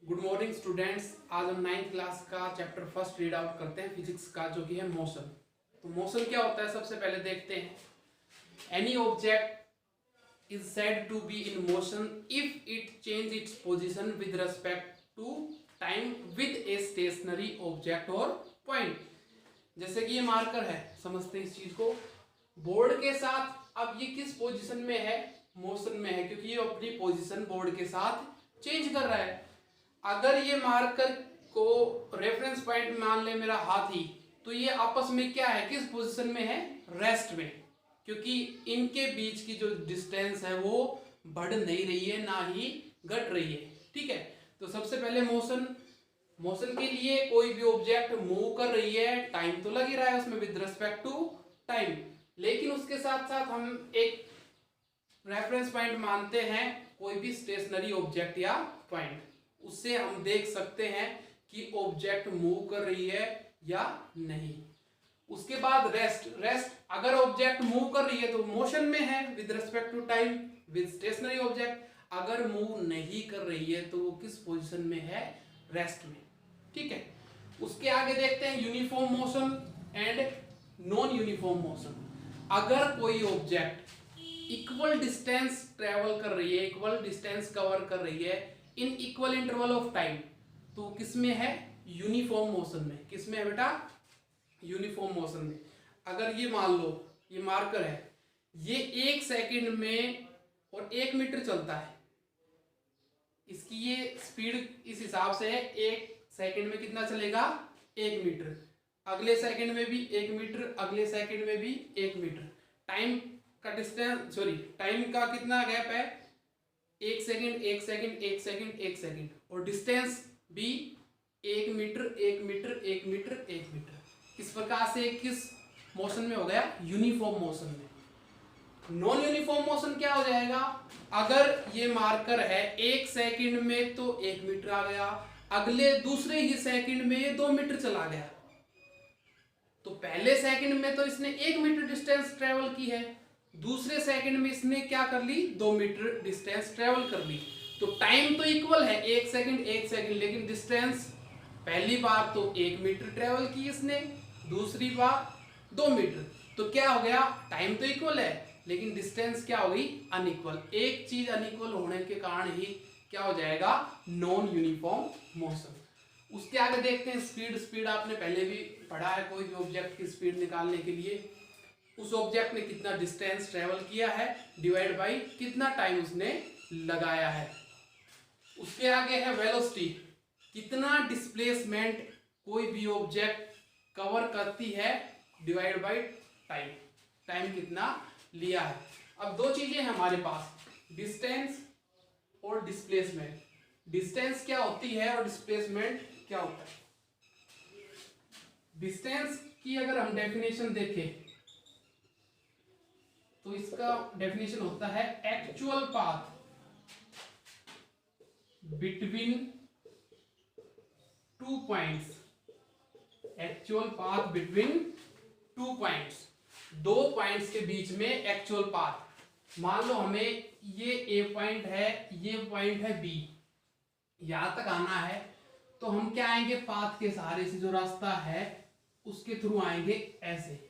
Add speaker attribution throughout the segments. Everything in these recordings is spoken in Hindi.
Speaker 1: Good morning students. आज हम 9th क्लास का चैप्टर फर्स्ट रीड आउट करते हैं फिजिक्स का, जो कि है मोशन। तो मोशन क्या होता है सबसे पहले देखते हैं। Any object is said to be in motion if it change its position with respect to time with a stationary object और पॉइंट। जैसे कि ये मार्कर है, समझते हैं इस चीज को। बोर्ड के साथ अब ये किस पोजीशन में है? मोशन में है, क्योंकि ये अपनी पोजीशन बोर्ड के साथ चेंज कर रहा है। अगर ये मार्कर को रेफरेंस पॉइंट मान ले मेरा हाथी, तो ये आपस में क्या है, किस पोजीशन में है? रेस्ट में, क्योंकि इनके बीच की जो डिस्टेंस है वो बढ़ नहीं रही है, ना ही घट रही है। ठीक है, तो सबसे पहले मोशन के लिए कोई भी ऑब्जेक्ट मूव कर रही है, टाइम तो लग ही रहा है उसमें विद रिस्पेक्ट टू टाइम, लेकिन उसके साथ साथ हम एक रेफरेंस पॉइंट मानते हैं कोई भी स्टेशनरी ऑब्जेक्ट या पॉइंट। उससे हम देख सकते हैं कि ऑब्जेक्ट मूव कर रही है या नहीं। उसके बाद रेस्ट अगर ऑब्जेक्ट मूव कर रही है तो मोशन में है with respect to time with stationary object. अगर मूव नहीं कर रही है तो वो किस पोजीशन में है? रेस्ट में। ठीक है, उसके आगे देखते हैं uniform motion and non uniform motion. अगर कोई ऑब्जेक्ट इक्वल डिस्टेंस ट्रेवल कर रही है, इक्वल डिस्टेंस कवर कर रही है in equal interval of time, तो किस में है? यूनिफॉर्म मोशन में। किस में है बेटा? यूनिफॉर्म मोशन में। अगर ये मान लो ये मार्कर है, ये 1 सेकंड में और 1 मीटर चलता है, इसकी ये स्पीड इस हिसाब से है, 1 सेकंड में कितना चलेगा? 1 मीटर। अगले सेकंड में भी 1 मीटर, अगले सेकंड में भी 1 मीटर। टाइम का डिस्टेंस, सॉरी, टाइम का कितना गैप है? 1 सेकंड, 1 सेकंड, 1 सेकंड, 1 सेकंड। और डिस्टेंस भी 1 मीटर, 1 मीटर, 1 मीटर, 1 मीटर। इस प्रकार से किस मोशन में हो गया? यूनिफॉर्म मोशन में। नॉन यूनिफॉर्म मोशन क्या हो जाएगा? अगर ये मार्कर है 1 सेकंड में तो 1 मीटर आ गया, अगले दूसरे ही सेकंड में ये 2 मीटर चला गया। तो पहले सेकंड में तो इसने 1 मीटर डिस्टेंस ट्रेवल की है, दूसरे सेकंड में इसने क्या कर ली? 2 मीटर डिस्टेंस ट्रेवल कर ली। तो टाइम तो इक्वल है, 1 सेकंड 1 सेकंड, लेकिन डिस्टेंस पहली बार तो 1 मीटर ट्रेवल की इसने, दूसरी बार 2 मीटर। तो क्या हो गया? टाइम तो इक्वल है लेकिन डिस्टेंस क्या हो गई? अनइक्वल। एक चीज अनइक्वल होने के कारण ही क्या हो जाएगा? Non uniform motion. उसके आगे देखते हैं स्पीड आपने पहले भी पढ़ा है, कोई भी ऑब्जेक्ट की स्पीड निकालने के लिए उस ऑब्जेक्ट ने कितना डिस्टेंस ट्रेवल किया है डिवाइड बाय कितना टाइम उसने लगाया है। उसके आगे है वेलोसिटी, कितना डिस्प्लेसमेंट कोई भी ऑब्जेक्ट कवर करती है डिवाइड बाय टाइम, टाइम कितना लिया है। अब दो चीजें हमारे पास, डिस्टेंस और डिस्प्लेसमेंट। डिस्टेंस क्या होती है और डिस्प्लेसमेंट क्या होता है? डिस्टेंस की अगर हम डेफिनेशन देखें तो इसका डेफिनेशन होता है actual path between 2 points. Actual path between 2 points, 2 points के बीच में एक्चुअल पाथ। मान लो हमें ये ए पॉइंट है, ये पॉइंट है बी, यहां तक आना है, तो हम क्या आएंगे? पाथ के सहारे से जो रास्ता है उसके थ्रू आएंगे ऐसे।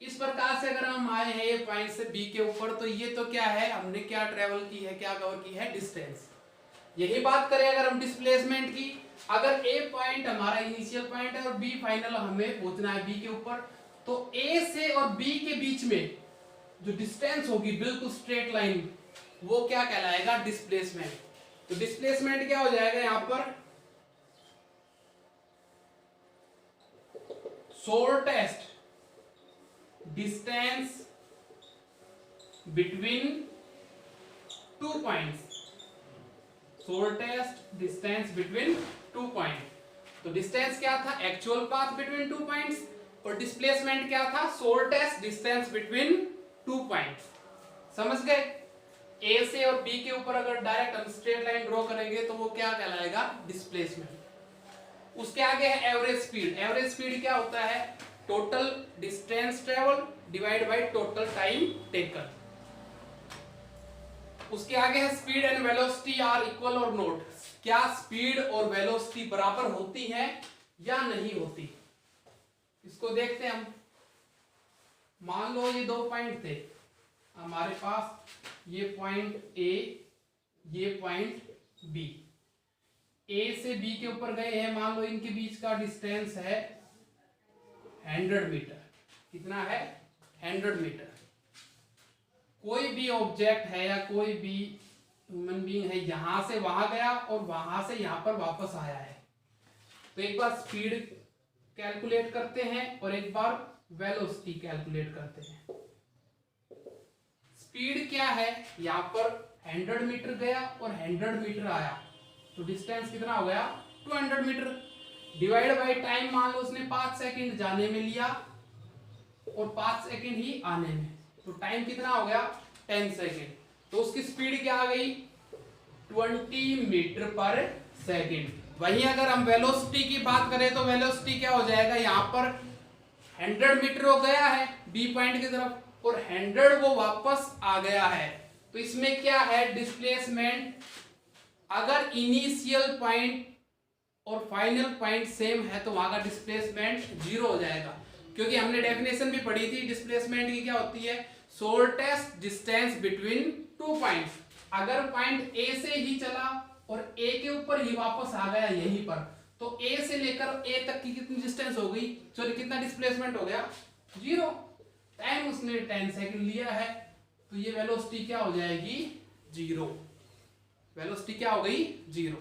Speaker 1: इस प्रकार से अगर हम आए हैं ये पॉइंट से बी के ऊपर, तो ये तो क्या है? हमने क्या ट्रेवल की है, क्या कवर की है? डिस्टेंस। यही बात करें अगर हम डिस्प्लेसमेंट की, अगर ए पॉइंट हमारा इनिशियल पॉइंट है और बी फाइनल हमें पहुंचना है बी के ऊपर, तो ए से और बी के बीच में जो डिस्टेंस होगी बिल्कुल स्ट्रेट लाइन, वो क्या कहलाएगा? डिस्प्लेसमेंट। तो डिस्प्लेसमेंट क्या हो जाएगा यहां पर? Shortest distance between 2 points. Shortest distance between 2 point. तो डिस्टेंस क्या था? Actual path between 2 points. और डिस्प्लेसमेंट क्या था? Shortest distance between 2 points. समझ गए? ए से और बी के ऊपर अगर डायरेक्ट हम स्ट्रेट लाइन ड्रॉ करेंगे तो वो क्या कहलाएगा? डिस्प्लेसमेंट। उसके आगे है एवरेज स्पीड। एवरेज स्पीड क्या होता है? Total distance travel divide by total time taken. उसके आगे है speed and velocity are equal और नॉट। क्या स्पीड और वेलोसिटी बराबर होती है या नहीं होती। इसको देखते हैं हम। मान लो ये 2 पॉइंट थे हमारे पास, ये पॉइंट ए, ये पॉइंट बी। ए से बी के ऊपर गए हैं, मान लो इनके बीच का डिस्टेंस है 100 मीटर। कितना है? 100 मीटर। कोई भी ऑब्जेक्ट है या कोई भी ह्यूमन बीइंग है, यहां से वहां गया और वहां से यहां पर वापस आया है। तो एक बार स्पीड कैलकुलेट करते हैं और एक बार वेलोसिटी कैलकुलेट करते हैं। स्पीड क्या है? यहां पर 100 मीटर गया और 100 मीटर आया, तो डिस्टेंस कितना हो गया? 200 मीटर। डिवाइड बाय टाइम, मान लो उसने 5 सेकंड जाने में लिया और 5 सेकंड ही आने में, तो टाइम कितना हो गया? 10 सेकंड। तो उसकी स्पीड क्या आ गई? 20 मीटर पर सेकंड। वहीं अगर हम वेलोसिटी की बात करें तो वेलोसिटी क्या हो जाएगा? यहां पर 100 मीटर हो गया है बी पॉइंट की तरफ और 100 वो वापस आ गया है, तो इसमें क्या है? डिस्प्लेसमेंट। अगर इनिशियल पॉइंट और फाइनल पॉइंट सेम है तो वहां का डिस्प्लेसमेंट 0 हो जाएगा, क्योंकि हमने डेफिनेशन भी पढ़ी थी डिस्प्लेसमेंट की, क्या होती है? Shortest distance between 2 points. अगर पॉइंट ए से ही चला और ए के ऊपर ही वापस आ गया यहीं पर, तो ए से लेकर ए तक की कितनी डिस्टेंस हो गई? सॉरी, कितना डिस्प्लेसमेंट हो गया? 0। टाइम उसने 10 सेकंड लिया है, तो ये वेलोसिटी क्या हो जाएगी? 0। वेलोसिटी क्या हो गई? 0।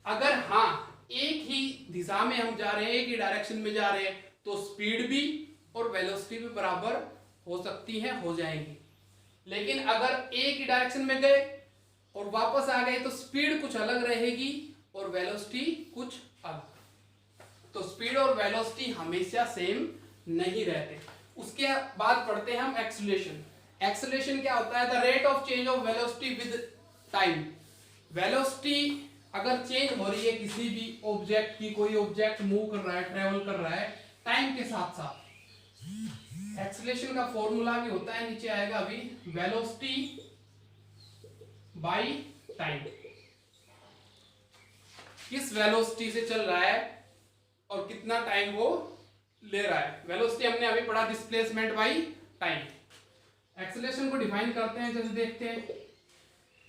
Speaker 1: अगर हाँ एक ही दिशा में हम जा रहे हैं, एक ही डायरेक्शन में जा रहे हैं, तो स्पीड भी और वेलोसिटी भी बराबर हो सकती है, हो जाएंगी। लेकिन अगर एक ही डायरेक्शन में गए और वापस आ गए तो स्पीड कुछ अलग रहेगी और वेलोसिटी कुछ अलग। तो स्पीड और वेलोसिटी हमेशा सेम नहीं रहते। उसके बाद पढ़ते हैं हम एक्सेलरेशन। एक्सेलरेशन क्या होता है? The rate of change of velocity with time. Velocity अगर चेंज हो रही है किसी भी ऑब्जेक्ट की, कोई ऑब्जेक्ट मूव कर रहा है, ट्रेवल कर रहा है टाइम के साथ साथ, एक्सेलरेशन का फॉर्मूला भी होता है, नीचे आएगा अभी, वेलोसिटी बाय टाइम। किस वेलोसिटी से चल रहा है और कितना टाइम वो ले रहा है। वेलोसिटी हमने अभी पढ़ा, डिस्प्लेसमेंट बाय टाइम। एक्सेलरेशन को डिफाइन करते हैं, जैसे देखते हैं।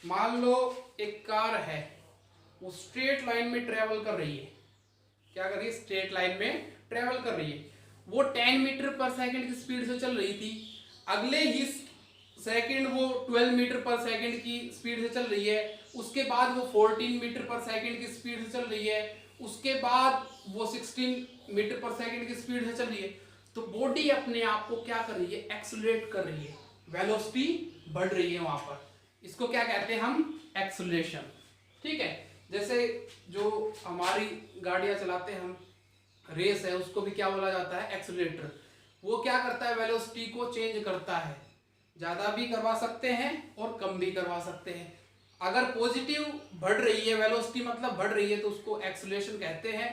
Speaker 1: मान लो एक कार है, वो स्ट्रेट लाइन में ट्रेवल कर रही है। क्या कर रही है? स्ट्रेट लाइन में ट्रेवल कर रही है। वो 10 मीटर पर सेकंड की स्पीड से चल रही थी, अगले ही सेकंड वो 12 मीटर पर सेकंड की स्पीड से चल रही है, उसके बाद वो 14 मीटर पर सेकंड की स्पीड से चल रही है, उसके बाद वो 16 मीटर पर सेकंड की स्पीड से चल रही है। तो बॉडी अपने आप को क्या कर रही है? एक्सेलरेट कर रही है, वेलोसिटी बढ़ रही है वहां पर। इसको क्या कहते हैं हम? एक्सेलरेशन। ठीक है। जैसे जो हमारी गाड़ियां चलाते हैं हम, रेस है, उसको भी क्या बोला जाता है? एक्सेलरेटर। वो क्या करता है? वेलोसिटी को चेंज करता है, ज्यादा भी करवा सकते हैं और कम भी करवा सकते हैं। अगर पॉजिटिव बढ़ रही है वेलोसिटी, मतलब बढ़ रही है, तो उसको एक्सेलरेशन कहते हैं।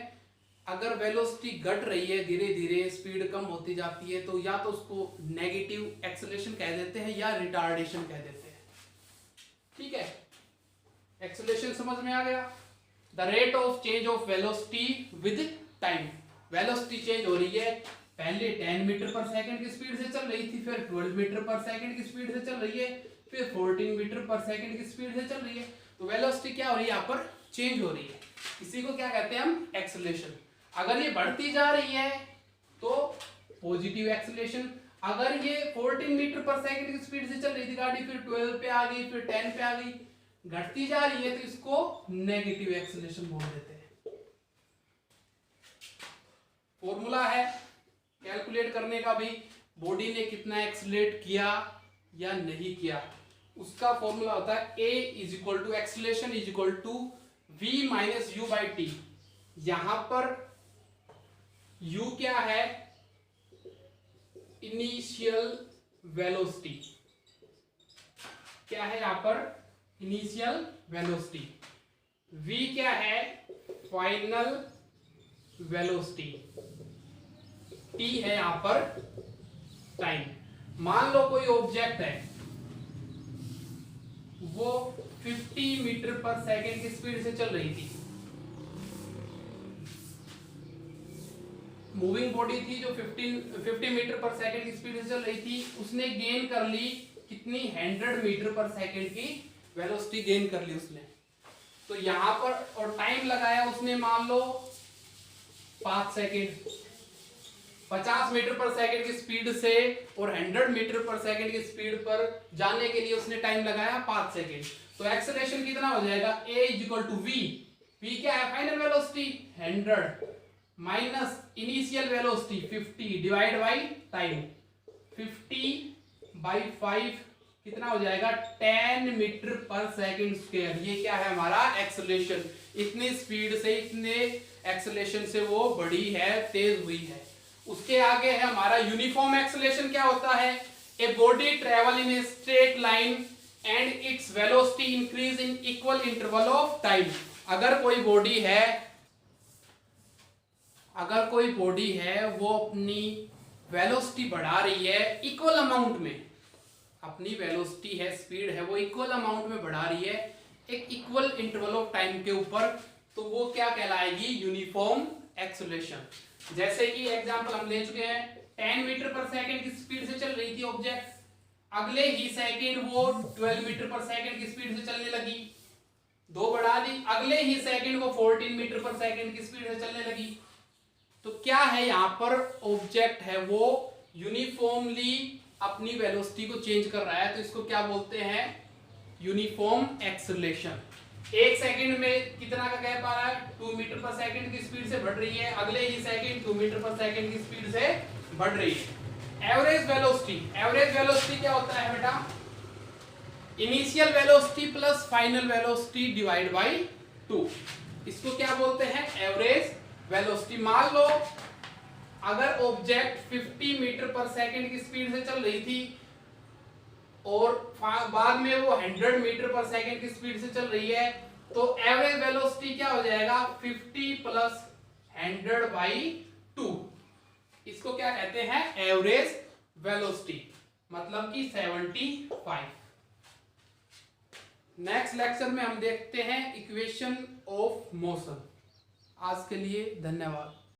Speaker 1: अगर वेलोसिटी घट रही है, धीरे धीरे स्पीड कम होती जाती है, तो या तो उसको नेगेटिव एक्सेलरेशन कह देते हैं या रिटार्डेशन कह देते हैं। ठीक है, एक्सेलरेशन समझ में आ गया। The rate of change of velocity with time. Velocity change हो रही है, पहले 10 मीटर पर सेकंड की स्पीड से चल रही थी, फिर 12 मीटर पर सेकंड की स्पीड से चल रही है, फिर 14 मीटर पर सेकंड की स्पीड से चल रही है। तो वेलोसिटी क्या हो रही है? यहाँ पर चेंज हो रही है। इसी को क्या कहते हैं हम? एक्सेलरेशन। अगर ये बढ़ती जा रही है तो पॉजिटिव एक्सेलरेशन। अगर ये 14 मीटर पर सेकंड की स्पीड से चल रही थी गाड़ी, फिर 12 पे आ गई, फिर 10 पे आ गई, घटती जा रही है, तो इसको नेगेटिव एक्सेलरेशन बोल देते हैं। फॉर्मूला है कैलकुलेट करने का भी, बॉडी ने कितना एक्सेलरेट किया या नहीं किया, उसका फॉर्मूला होता है A is equal to acceleration is equal to V minus U by T. यहां पर U क्या है? Initial velocity. क्या है यहां पर? Initial velocity. V क्या है? Final velocity. T है यहां पर टाइम। मान लो कोई ऑब्जेक्ट है, वो 50 मीटर पर सेकंड की स्पीड से चल रही थी। मूविंग बॉडी थी जो 50 मीटर पर सेकंड की स्पीड से चल रही थी, उसने गेन कर ली कितनी, 100 मीटर पर सेकंड की वेलोसिटी गेन कर ली उसने। तो यहां पर और टाइम लगाया उसने मान लो 5 सेकंड। 50 मीटर पर सेकंड की स्पीड से और 100 मीटर पर सेकंड की स्पीड पर जाने के लिए उसने टाइम लगाया 5 सेकंड। तो एक्सेलरेशन कितना हो जाएगा, a = v। v क्या है, final velocity 100 minus initial velocity 50 divide by time. 50/5 कितना हो जाएगा, 10 मीटर पर सेकंड स्क्वायर। ये क्या है हमारा एक्सेलरेशन। इतनी स्पीड से, इतने एक्सेलरेशन से वो बढ़ी है, तेज हुई है। उसके आगे है हमारा यूनिफॉर्म एक्सेलरेशन। क्या होता है, a body travel in a straight line and its velocity increase in equal interval of time. अगर कोई बॉडी है वो अपनी वेलोसिटी बढ़ा रही है इक्वल अमाउंट में, अपनी वेलोसिटी है, स्पीड है, वो इक्वल अमाउंट में बढ़ा रही है एक इक्वल इंटरवल ऑफ टाइम के ऊपर, तो वो क्या कहलाएगी, यूनिफॉर्म एक्सेलरेशन। जैसे कि एग्जांपल हम ले चुके हैं, 10 मीटर पर सेकंड की स्पीड से चल रही थी ऑब्जेक्ट, अगले ही सेकंड वो 12 मीटर पर सेकंड की स्पीड से चलने लगी, 2 बढ़ा दी, अगले ही सेकंड वो 14 मीटर पर सेकंड की स्पीड से चलने लगी। तो क्या है यहाँ पर, ऑब्जेक्ट है वो यूनिफॉर्मली अपनी वेलोसिटी को चेंज कर रहा है, तो इसको क्या बोलते हैं, यूनिफॉर्म एक्सेलरेशन। एक सेकंड में कितना का गैप आ रहा है, 2 मीटर पर सेकंड की स्पीड से बढ़ रही है, अगले ही सेकंड 2 मीटर पर सेकंड की स्पीड से बढ़ रही है। एवरेज वेलोसिटी क्या होता है बेटा, initial velocity plus final velocity divide by 2, इसको क्या बोलते हैं, एवरेज वेलोसिटी। मान लो अगर ऑब्जेक्ट 50 मीटर पर सेकंड की स्पीड से चल रही थी और बाद में वो 100 मीटर पर सेकंड की स्पीड से चल रही है, तो एवरेज वेलोसिटी क्या हो जाएगा, 50 + 100/2। इसको क्या कहते हैं, एवरेज वेलोसिटी, मतलब कि 75। नेक्स्ट लेक्चर में हम देखते हैं इक्वेशन ऑफ मोशन। आज के लिए धन्यवाद।